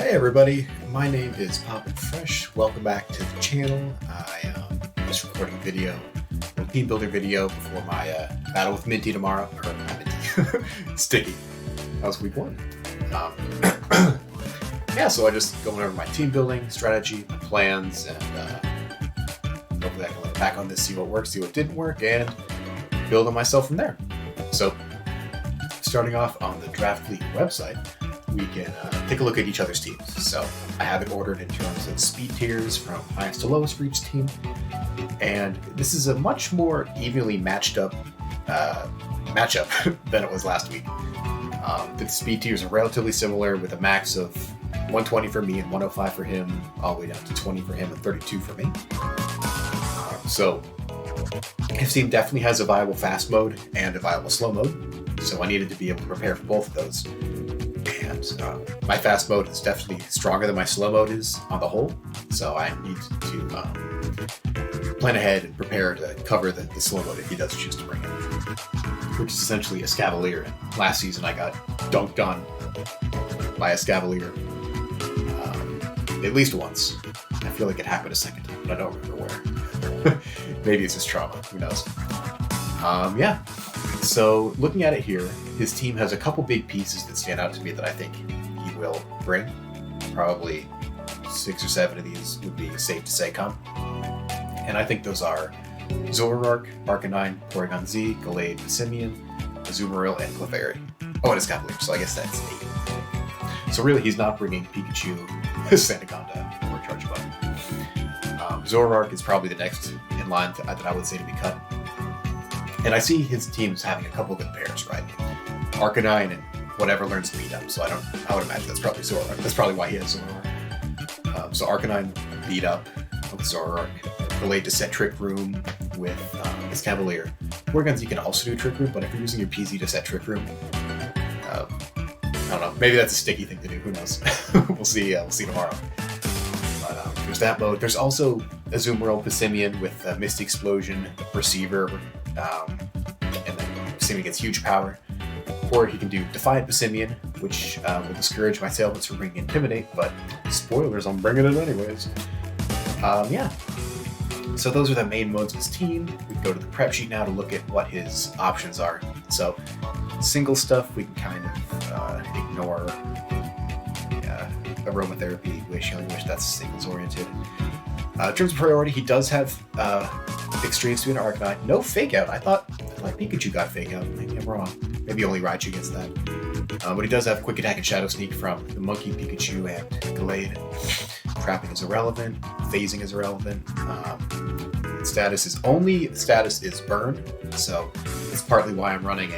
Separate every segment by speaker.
Speaker 1: Hey everybody, my name is Pop and Fresh. Welcome back to the channel. I am just recording a Teambuilder video before my battle with Minty tomorrow. Or not Minty, Sticky. That was week one. Yeah, so I just going over my team building strategy, my plans, and hopefully I can look back on this, see what worked, see what didn't work, and build on myself from there. So, starting off on the Draft League website, we can take a look at each other's teams. So I have it ordered in terms of speed tiers from highest to lowest for each team. And this is a much more evenly matchup than it was last week. The speed tiers are relatively similar with a max of 120 for me and 105 for him, all the way down to 20 for him and 32 for me. So his team definitely has a viable fast mode and a viable slow mode. So I needed to be able to prepare for both of those. And my fast mode is definitely stronger than my slow mode is on the whole, so I need to plan ahead and prepare to cover the slow mode if he does choose to bring it, which is essentially a Scavalier. And last season I got dunked on by a Scavalier at least once. I feel like it happened a second time, but I don't remember where. Maybe it's just trauma, who knows. Yeah. So looking at it here, his team has a couple big pieces that stand out to me that I think he will bring. Probably 6 or 7 of these would be safe to say come. And I think those are Zoroark, Arcanine, Porygon Z, Gallade, Simeon, Azumarill, and Clefairy. Oh, and a Scavalier, so I guess that's 8. So really, he's not bringing Pikachu, Sandaconda, or Charjabug. Zoroark is probably the next in line that I would say to be cut. And I see his teams having a couple good pairs, right? Arcanine and whatever learns to beat up. So I would imagine that's probably Zoroark. That's probably why he has Zoroark. So Arcanine beat up with Zoroark. Gallade to set Trick Room with his Cavalier. Porygon Z can also do Trick Room, but if you're using your PZ to set Trick Room, I don't know. Maybe that's a sticky thing to do. Who knows? We'll see. We'll see tomorrow. But there's that mode. There's also Azumarill Pissimian with Misty Explosion, Receiver, and then Pissimian gets huge power. Or he can do Defiant Pissimian, which will discourage my Sailments from bringing Intimidate, but spoilers, I'm bringing it anyways. Yeah. So those are the main modes of his team. We can go to the prep sheet now to look at what his options are. So single stuff, we can kind of ignore aromatherapy, wish, healing wish, that's singles oriented. In terms of priority, he does have Extreme Student Arcanine. No Fake Out. I thought like Pikachu got Fake Out. Maybe I'm wrong. Maybe only Raichu gets that. But he does have Quick Attack and Shadow Sneak from the Monkey, Pikachu, and Gallade. Trapping is irrelevant. Phasing is irrelevant. Status is Burn. So it's partly why I'm running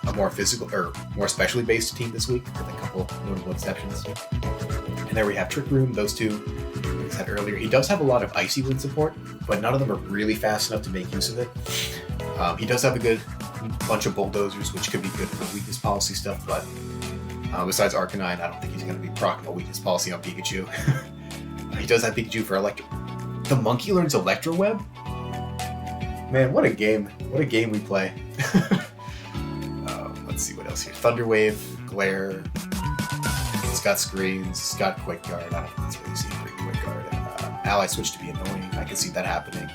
Speaker 1: a more physical or more specially based team this week with a couple notable exceptions. And there we have Trick Room. Those two. Like I said earlier, he does have a lot of Icy Wind support, but none of them are really fast enough to make use of it. He does have a good bunch of Bulldozers, which could be good for weakness policy stuff, but besides Arcanine, I don't think he's going to be proccing a weakness policy on Pikachu. He does have Pikachu for Electro. The Monkey learns Electro Web? Man, what a game. What a game we play. Let's see what else here. Thunder Wave, Glare. It's got Screens, it's got Quick Guard. I don't think it's really seen Quick Guard. Ally Switch to be annoying. I can see that happening.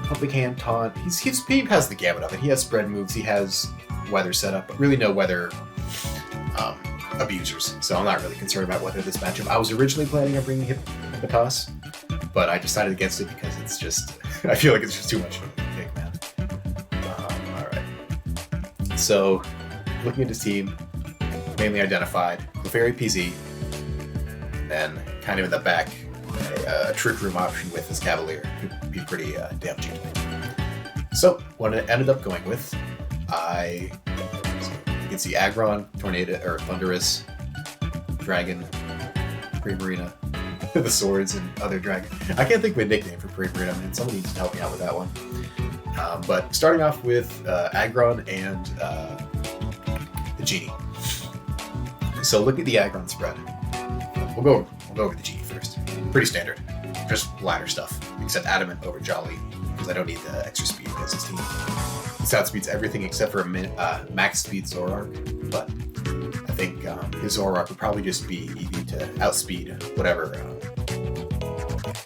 Speaker 1: Helping Hand, Taunt. He has the gamut of it. He has spread moves, he has weather setup, but really no weather abusers. So I'm not really concerned about weather this matchup. I was originally planning on bringing Hippopotas, but I decided against it because it's just, I feel like it's just too much of a pick, man. Alright. So, looking at his team, mainly identified Clefairy PZ, then kind of in the back, a Trick Room option with his Cavalier could be pretty damaging to me. So, what I ended up going with, you can see Aggron, Tornado, or Thunderous, Dragon, Primarina, the Swords, and other Dragon. I can't think of a nickname for Primarina, man. Somebody needs to help me out with that one. But starting off with Aggron and the Genie. So look at the Aggron spread. We'll go over the Genie first. Pretty standard. Just ladder stuff, except Adamant over Jolly, because I don't need the extra speed against his team. His outspeeds everything except for max speed Zoroark, but I think his Zoroark would probably just be EV to outspeed whatever.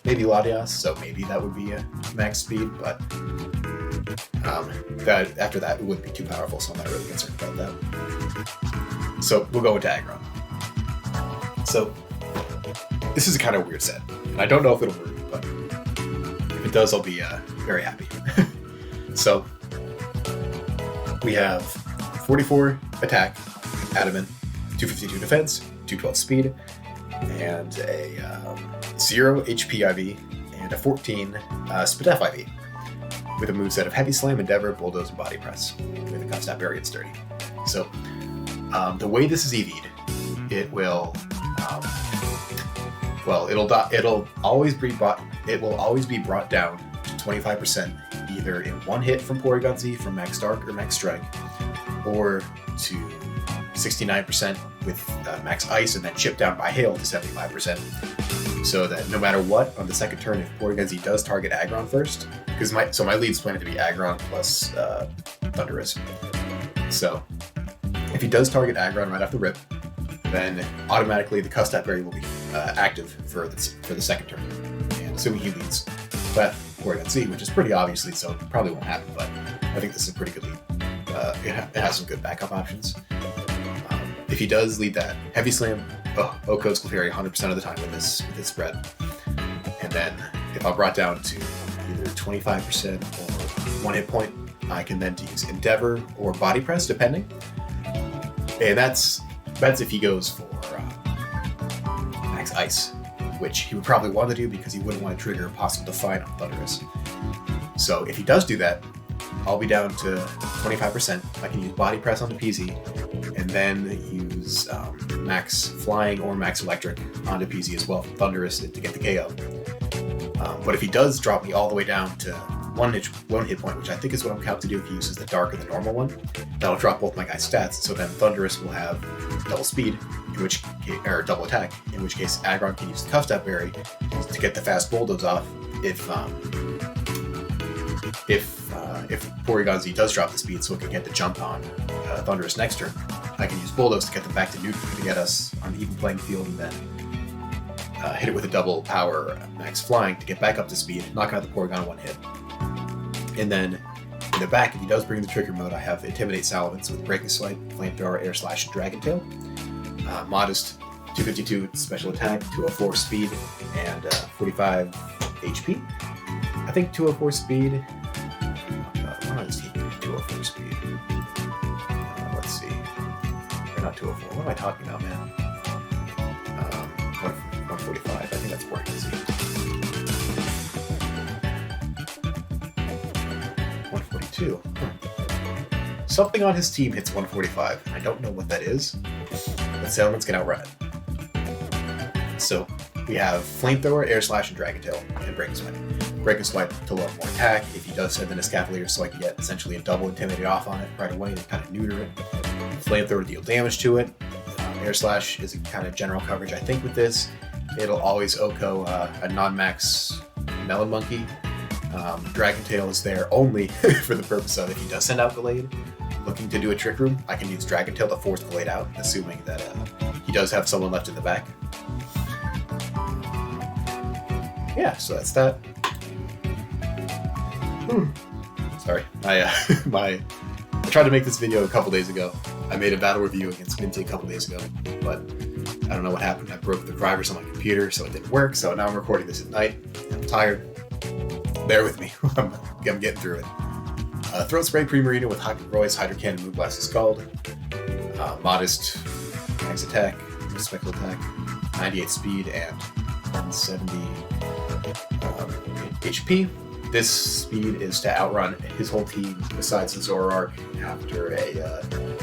Speaker 1: Maybe Latias, so maybe that would be a max speed, but after that, it wouldn't be too powerful, so I'm not really concerned about that. So we'll go into Aggron. So this is a kind of weird set, and I don't know if it'll work, but if it does, I'll be very happy. So we have 44 attack, adamant, 252 defense, 212 speed, and a 0 HP IV, and a 14 Spit IV, with a moveset of Heavy Slam, Endeavor, Bulldoze, and Body Press, with a Cuff Very and Sturdy. So the way this is EV'd, it will, it'll always be brought down to 25%, either in one hit from Porygon Z from Max Dark or Max Strike, or to 69% with Max Ice, and then chipped down by Hail to 75%. So that no matter what, on the second turn, if Porygon Z does target Aggron first, because my lead's planned to be Aggron plus Thundurus. So if he does target Aggron right off the rip, then automatically the Cuff Berry will be active for the second turn. And assuming he leads Porygon Z, which is pretty obviously, so it probably won't happen, but I think this is a pretty good lead. It has some good backup options. If he does lead that, Heavy Slam, ohko's clefairy 100% of the time with this spread. And then if I'm brought down to either 25% or 1 hit point, I can then use Endeavor or Body Press, depending. And that's if he goes for Max Ice, which he would probably want to do because he wouldn't want to trigger a possible Define on Thundurus. So if he does do that, I'll be down to 25%. I can use Body Press onto PZ, and then use Max Flying or Max Electric onto PZ as well from Thundurus to get the KO. But if he does drop me all the way down to one hit point, which I think is what I'm counting to do if he uses the Dark or the normal one, that'll drop both my guys' stats, so then Thundurus will have double speed, or double attack, in which case Aggron can use the Cuff Berry to get the fast Bulldoze off if Porygon Z does drop the speed, so it can get the jump on Thundurus next turn. I can use Bulldoze to get them back to neutral to get us on the even playing field, and then hit it with a double power Max Flying to get back up to speed, knock out the Porygon in one hit. And then in the back, if he does bring the trigger mode, I have Intimidate Salamence with Breaking Swipe, Flamethrower, Air Slash, and Dragon Tail. Modest 252 special attack, 204 speed, and 45 HP. I think 204 speed. Why is he 204 speed? Let's see. Or not 204. What am I talking about, man? 145. I think that's Porygon Z. 142. Something on his team hits 145. I don't know what that is, but Salamence can outrun it. So we have Flamethrower, Air Slash, and Dragon Tail, and Breaking Swipe. Breaking Swipe to load more attack. If he does send in a Scavalier, so I can get essentially a double Intimidate off on it right away and kind of neuter it. Flamethrower to deal damage to it. Air Slash is a kind of general coverage. I think with this, it'll always ohko a non-max Melon Monkey. Dragon Tail is there only for the purpose of if he does send out Gallade, looking to do a Trick Room, I can use Dragon Tail to force Gallade out, assuming that he does have someone left in the back. Yeah, so that's that. Sorry, I tried to make this video a couple days ago. I made a battle review against Minty a couple days ago, but I don't know what happened. I broke the drivers on my computer, so it didn't work. So now I'm recording this at night. I'm tired. Bear with me. I'm getting through it. Throat Spray Primarina with Royce, Hydro Cannon, Moon Blast, and Scald. Modest max attack, special attack, 98 speed, and 170 HP. This speed is to outrun his whole team besides the Zoroark after a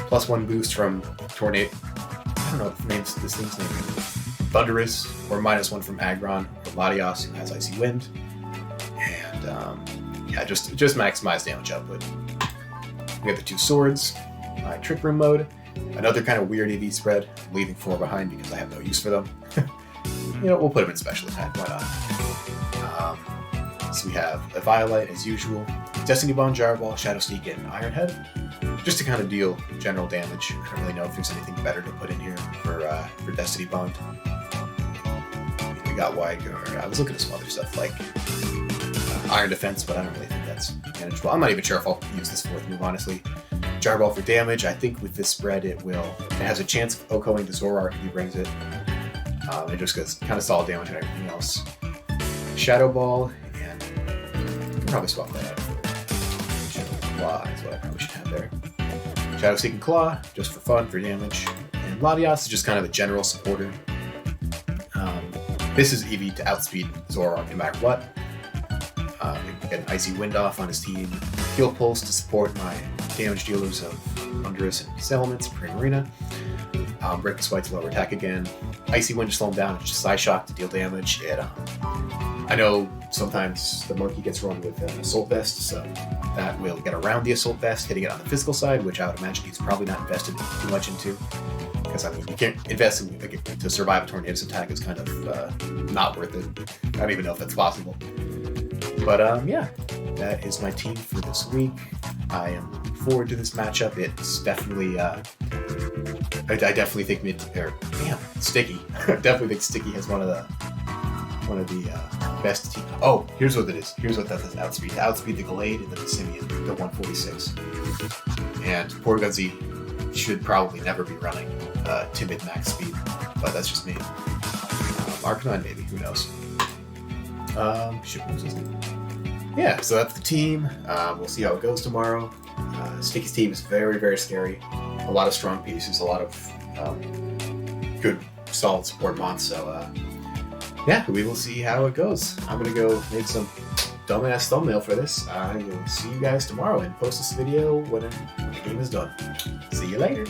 Speaker 1: +1 boost from Tornado. I don't know what this thing's name is. Thundurus, or -1 from Aggron, or Latias, who has Icy Wind. And yeah, just maximize damage output. We have the two swords, my Trick Room mode, another kind of weird EV spread. I'm leaving 4 behind because I have no use for them. You know, we'll put them in special attack, why not? So we have a Violet as usual, Destiny Bond, Jarball, Shadow Sneak, and Ironhead, just to kind of deal general damage. I don't really know if there's anything better to put in here for Destiny Bond. We got Wide Guard. I was looking at some other stuff like Iron Defense, but I don't really think that's manageable. I'm not even sure if I'll use this fourth move, honestly. Jarball for damage. I think with this spread, it has a chance of OHKOing the Zoroark if he brings it. It just gets kind of solid damage and everything else. Shadow Ball, and I'll probably swap that out for Shadow Claw, is what I probably should have there. Shadow Seek and Claw, just for fun, for damage. And Latias is just kind of a general supporter. This is EV to outspeed Zoroark no matter what. Get an Icy Wind off on his team. Heal Pulse to support my damage dealers of Undurus and Settlements, Primarina. Break the Spite's lower attack again. Icy Wind to slow him down, it's just Psy Shock to deal damage. I know sometimes the monkey gets run with an Assault Vest, so that will get around the Assault Vest, hitting it on the physical side, which I would imagine he's probably not invested too much into. Because, I mean, you can't invest in to survive a Tornadus attack is kind of not worth it. I don't even know if that's possible. But, yeah, that is my team for this week. I am looking forward to this matchup. It's definitely, I definitely think Sticky. I definitely think Sticky has one of the best teams. Oh, here's what it is. Here's what that does outspeed. Outspeed the Glade and the Simian, the 146. And poor Gunsy should probably never be running timid max speed, but that's just me. Arcanine maybe, who knows? Yeah, so that's the team. We'll see how it goes tomorrow. Sticky's team is very, very scary. A lot of strong pieces, a lot of good, solid support mons. So, yeah, we will see how it goes. I'm going to go make some dumbass thumbnail for this. I will see you guys tomorrow and post this video when the game is done. See you later.